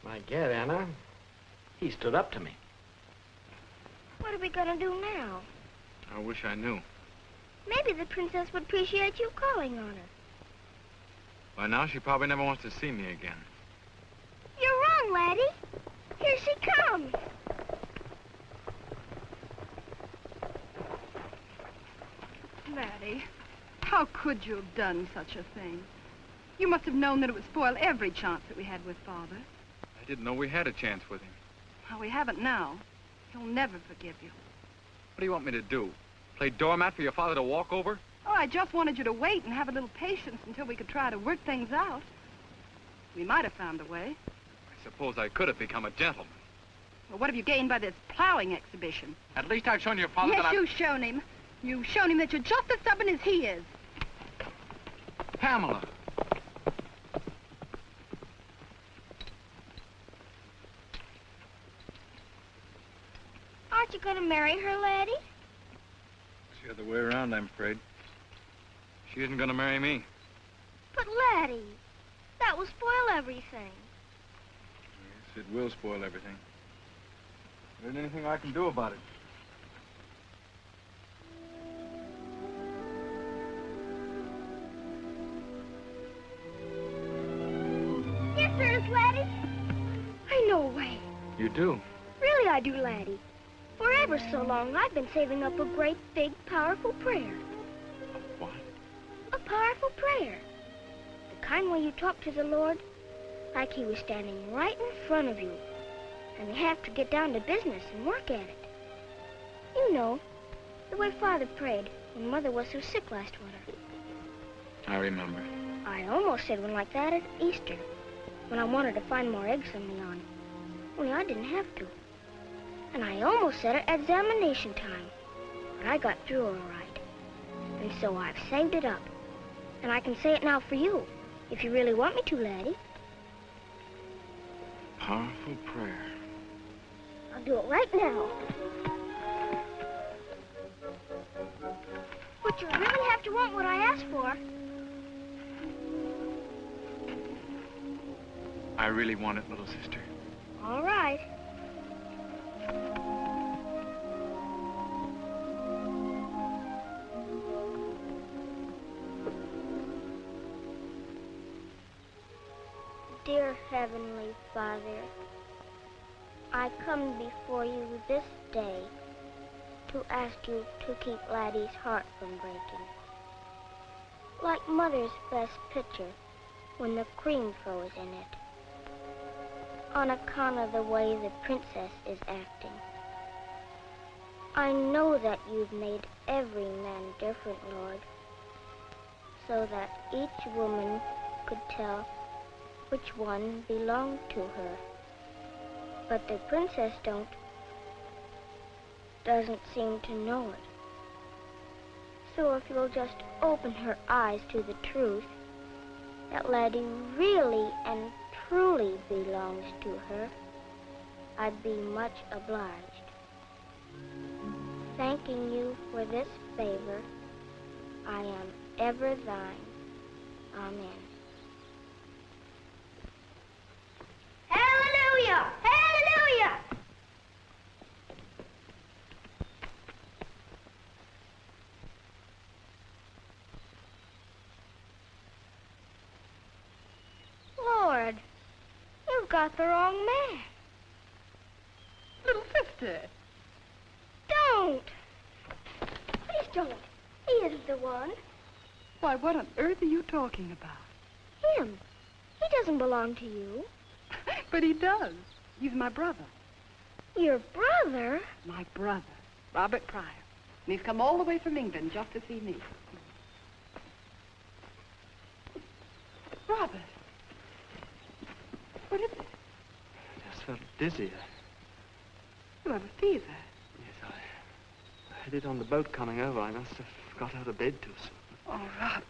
My dear Anna, he stood up to me. What are we gonna do now? I wish I knew. Maybe the princess would appreciate you calling on her. By now, she probably never wants to see me again. You're wrong, Laddie. Here she comes. Laddie, how could you have done such a thing? You must have known that it would spoil every chance that we had with Father. I didn't know we had a chance with him. Well, we haven't now. He'll never forgive you. What do you want me to do? Play doormat for your father to walk over? Oh, I just wanted you to wait and have a little patience until we could try to work things out. We might have found a way. I suppose I could have become a gentleman. Well, what have you gained by this plowing exhibition? At least I've shown your father Yes, that you've shown him. You've shown him that you're just as stubborn as he is. Pamela. Aren't you gonna marry her, Laddie? It's the other way around, I'm afraid. She isn't going to marry me. But Laddie, that will spoil everything. Yes, it will spoil everything. There isn't anything I can do about it. answer us, Laddie? I know a way. You do? Really, I do, Laddie. For ever so long, I've been saving up a great, big, powerful prayer. What? A powerful prayer. The kind where you talk to the Lord like he was standing right in front of you. And you have to get down to business and work at it. You know, the way Father prayed when Mother was so sick last winter. I remember. I almost said one like that at Easter, when I wanted to find more eggs on the awning. Only I didn't have to. And I almost said it at examination time, but I got through all right. And so I've saved it up. And I can say it now for you, if you really want me to, Laddie. Powerful prayer. I'll do it right now. But you really have to want what I asked for. I really want it, little sister. All right. Dear Heavenly Father, I come before you this day to ask you to keep Laddie's heart from breaking. Like Mother's best picture when the cream froze in it. On account of the way the princess is acting. I know that you've made every man different, Lord, so that each woman could tell which one belonged to her. But the princess doesn't seem to know it. So if you'll just open her eyes to the truth, that Laddie really and truly belongs to her, I'd be much obliged. Thanking you for this favor, I am ever thine. Amen. Hallelujah! Hallelujah! Lord, you've got the wrong man. Little sister. Don't! Please don't. He isn't the one. Why, what on earth are you talking about? Him. He doesn't belong to you. But he does. He's my brother. Your brother? My brother, Robert Pryor. And he's come all the way from England just to see me. Robert. What is it? I just felt dizzy. You have a fever. Yes, I had it on the boat coming over. I must have got out of bed too soon. Oh, Robert.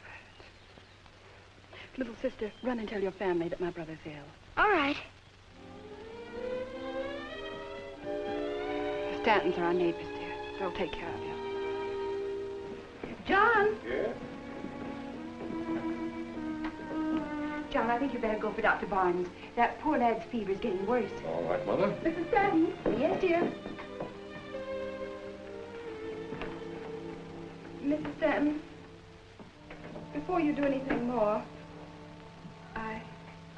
Little sister, run and tell your family that my brother's ill. All right. The Stantons are our neighbors, dear. They'll take care of you. John! Yeah? John, I think you better go for Dr. Barnes. That poor lad's fever is getting worse. All right, Mother. Mrs. Stanton? Yes, dear. Mrs. Stanton, before you do anything more,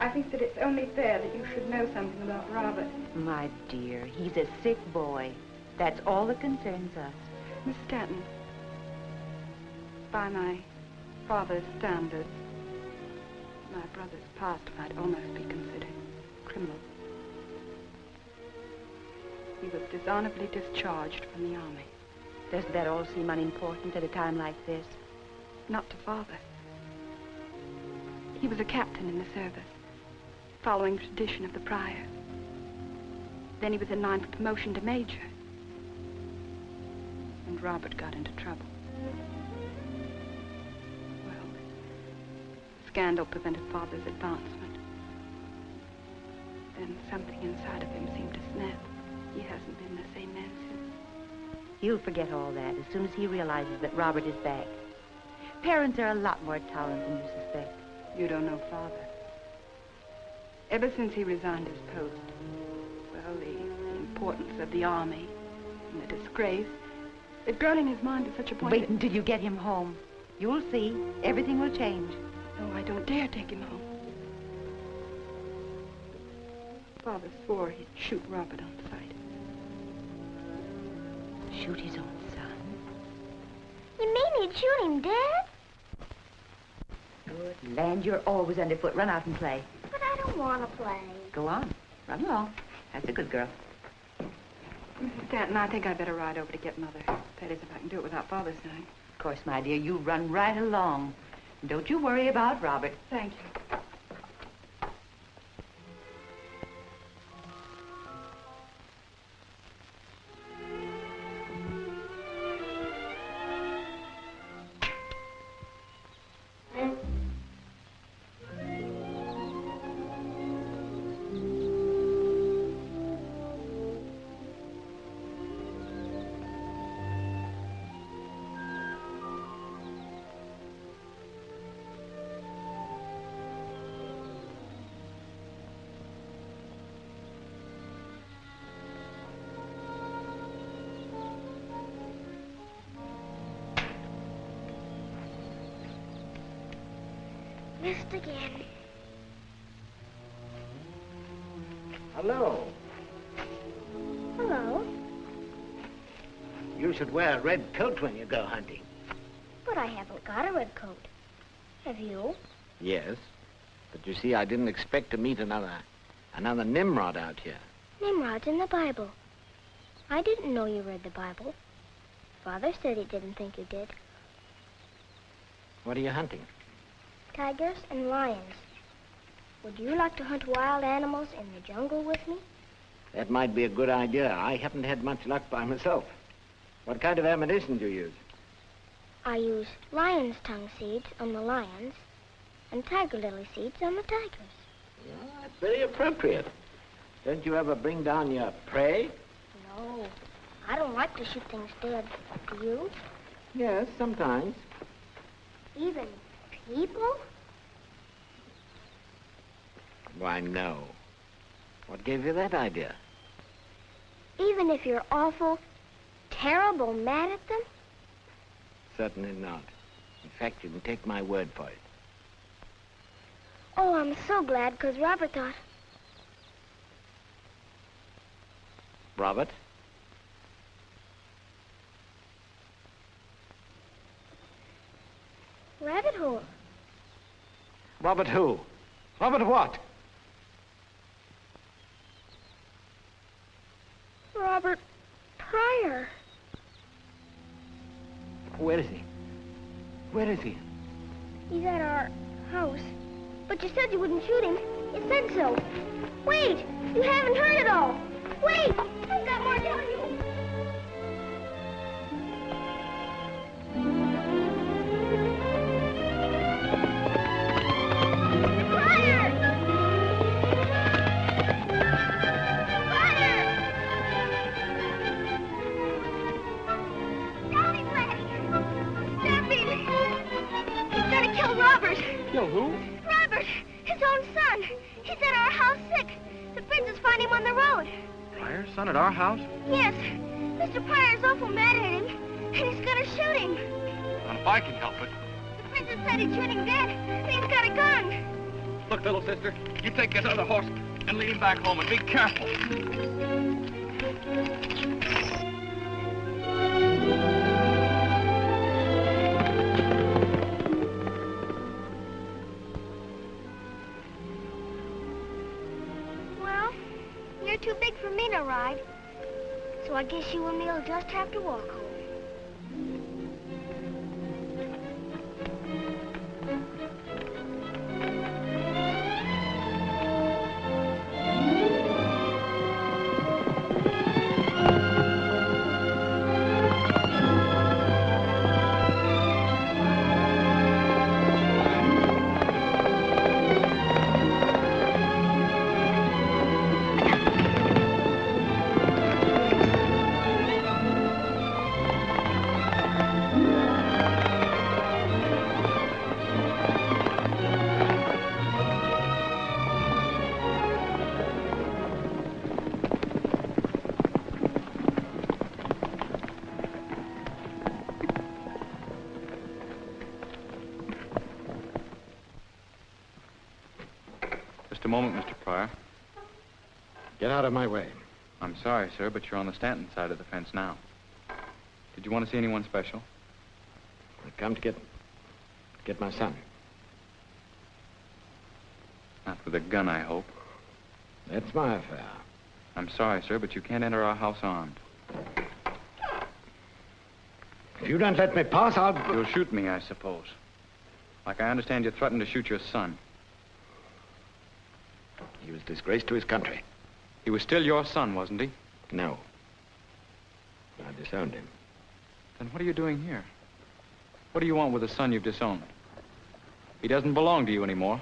I think that it's only fair that you should know something about Robert. My dear, he's a sick boy. That's all that concerns us. Miss Stanton, by my father's standards, my brother's past might almost be considered criminal. He was dishonorably discharged from the army. Doesn't that all seem unimportant at a time like this? Not to Father. He was a captain in the service, following tradition of the Prior. Then he was in line for promotion to major. And Robert got into trouble. Well, scandal prevented Father's advancement. Then something inside of him seemed to snap. He hasn't been the same man since. He'll forget all that as soon as he realizes that Robert is back. Parents are a lot more tolerant than you suspect. You don't know Father. Ever since he resigned his post, well, the importance of the army and the disgrace, it's grown in his mind to such a point. Wait until you get him home. You'll see. Everything will change. No, I don't dare take him home. Father swore he'd shoot Robert on sight. Shoot his own son? You mean he'd shoot him dead? Good land, you're always underfoot. Run out and play. But I don't want to play. Go on. Run along. That's a good girl. Mrs. Stanton, I think I'd better ride over to get Mother. That is, if I can do it without Father's knowing. Of course, my dear, you run right along. Don't you worry about Robert. Thank you. Missed again. Hello. Hello. You should wear a red coat when you go hunting. But I haven't got a red coat. Have you? Yes. But you see, I didn't expect to meet another Nimrod out here. Nimrod's in the Bible. I didn't know you read the Bible. Father said he didn't think you did. What are you hunting? Tigers and lions. Would you like to hunt wild animals in the jungle with me? That might be a good idea. I haven't had much luck by myself. What kind of ammunition do you use? I use lion's tongue seeds on the lions and tiger lily seeds on the tigers. Yeah, that's very appropriate. Don't you ever bring down your prey? No, I don't like to shoot things dead. Do you? Yes, sometimes. Even people? Why, no. What gave you that idea? Even if you're awful, terrible mad at them? Certainly not. In fact, you can take my word for it. Oh, I'm so glad, because Robert thought... Robert? Rabbit hole. Robert who? Robert what? Robert Pryor. Where is he? Where is he? He's at our house. But you said you wouldn't shoot him. You said so. Wait! You haven't heard it all. Wait! I've got more to tell you. Kill who? Robert, his own son. He's at our house sick. The princess found him on the road. Pryor's son at our house? Yes. Mr. Pryor's awful mad at him, and he's gonna shoot him. Not if I can help it. The princess said he'd shoot him dead, and he's got a gun. Look, little sister, you take this other horse and lead him back home, and be careful. You're too big for me to ride, so I guess you and me will just have to walk home. Just a moment, Mr. Pryor. out of my way. I'm sorry, sir, but you're on the Stanton side of the fence now. Did you want to see anyone special? I come to get my son. Not with a gun, I hope. That's my affair. I'm sorry, sir, but you can't enter our house armed. If you don't let me pass, I'll... You'll shoot me, I suppose. Like I understand you threatened to shoot your son. He was disgraced to his country. He was still your son, wasn't he? No. I disowned him. Then what are you doing here? What do you want with a son you've disowned? He doesn't belong to you anymore,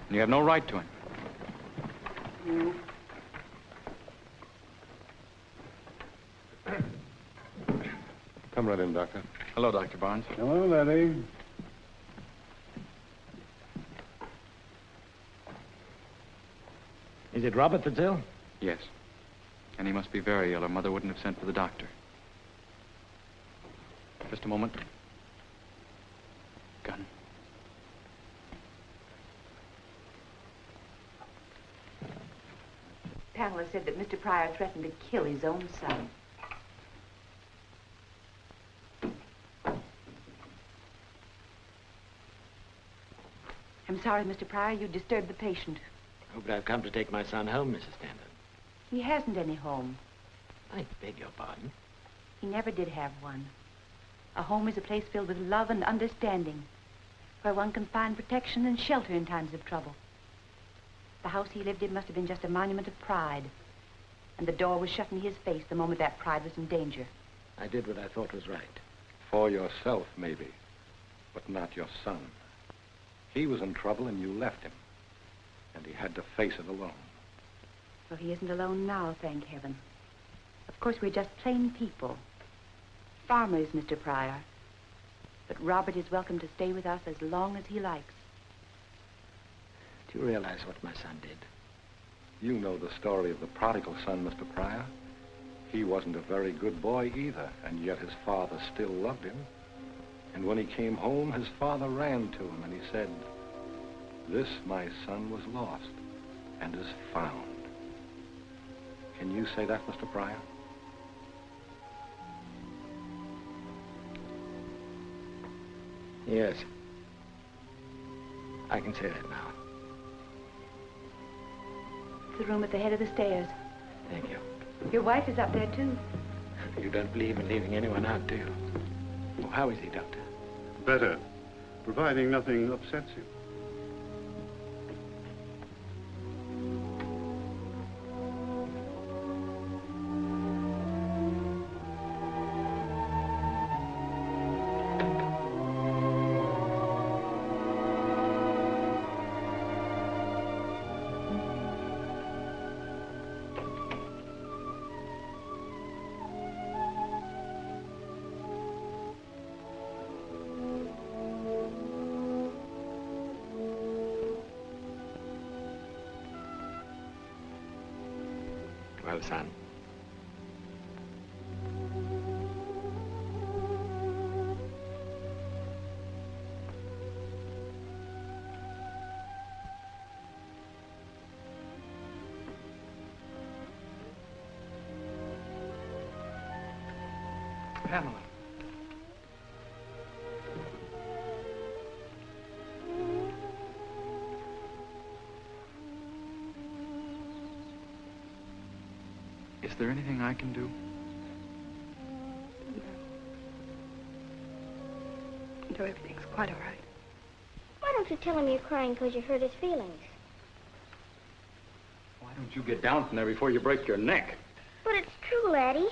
and you have no right to him. Come right in, Doctor. Hello, Dr. Barnes. Hello, Letty. Is it Robert that's ill? Yes. And he must be very ill, or Mother wouldn't have sent for the doctor. Just a moment. Gun. Pamela said that Mr. Pryor threatened to kill his own son. I'm sorry, Mr. Pryor, you disturbed the patient. I hope I've come to take my son home, Mrs. Stanton. He hasn't any home. I beg your pardon. He never did have one. A home is a place filled with love and understanding, where one can find protection and shelter in times of trouble. The house he lived in must have been just a monument of pride, and the door was shut in his face the moment that pride was in danger. I did what I thought was right. For yourself, maybe, but not your son. He was in trouble and you left him, and he had to face it alone. Well, he isn't alone now, thank heaven. Of course, we're just plain people. Farmers, Mr. Pryor. But Robert is welcome to stay with us as long as he likes. Do you realize what my son did? You know the story of the prodigal son, Mr. Pryor. He wasn't a very good boy either, and yet his father still loved him. And when he came home, his father ran to him and he said, "This, my son, was lost and is found." Can you say that, Mr. Pryor? Yes. I can say that now. The room at the head of the stairs. Thank you. Your wife is up there, too. You don't believe in leaving anyone out, do you? Well, how is he, Doctor? Better, providing nothing upsets him. Well, son. Pamela. Is there anything I can do? No, everything's quite all right. Why don't you tell him you're crying because you hurt his feelings? Why don't you get down from there before you break your neck? But it's true, Laddie.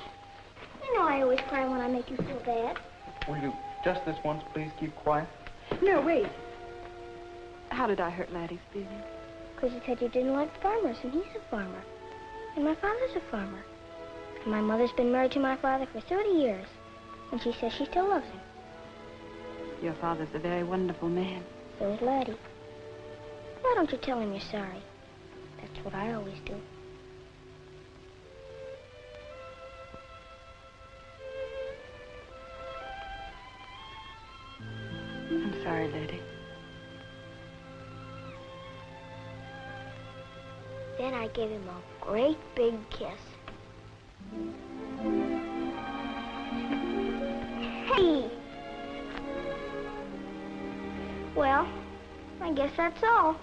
You know I always cry when I make you feel bad. Will you, just this once, please keep quiet? No, wait. How did I hurt Laddie's feelings? Because you said you didn't like farmers, and he's a farmer. And my father's a farmer. And my mother's been married to my father for 30 years. And she says she still loves him. Your father's a very wonderful man. So is Laddie. Why don't you tell him you're sorry? That's what I always do. I'm sorry, Laddie. then I gave him a great big kiss. Hey! Well, I guess that's all.